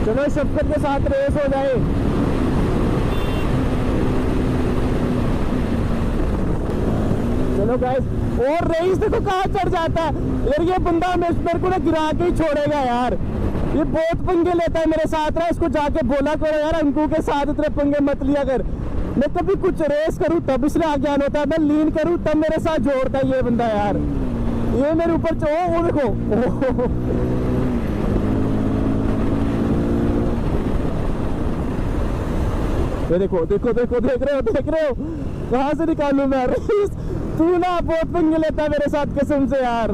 चलो शफकत के साथ रेस हो जाए। चलो गाइस, और रईस देखो कहाँ चढ़ जाता है यार। ये बंदा मेरे को ना गिरा के ही छोड़ेगा यार। ये बहुत पंगे लेता है मेरे साथ ना। इसको जाके बोला करो यार, अंकु के साथ इतने पंगे मत लिया कर। मैं कभी कुछ रेस करूँ तब इसलिए आगे आना होता है, मैं लीन करूँ तब मेरे साथ जोड़ता है ये बंदा यार। ये मेरे ऊपर वो देखो ये देखो देखो देखो, देख रहे हो कहाँ से निकालू मैं। तू ना बहुत पंगे लेता है मेरे साथ कसम से यार।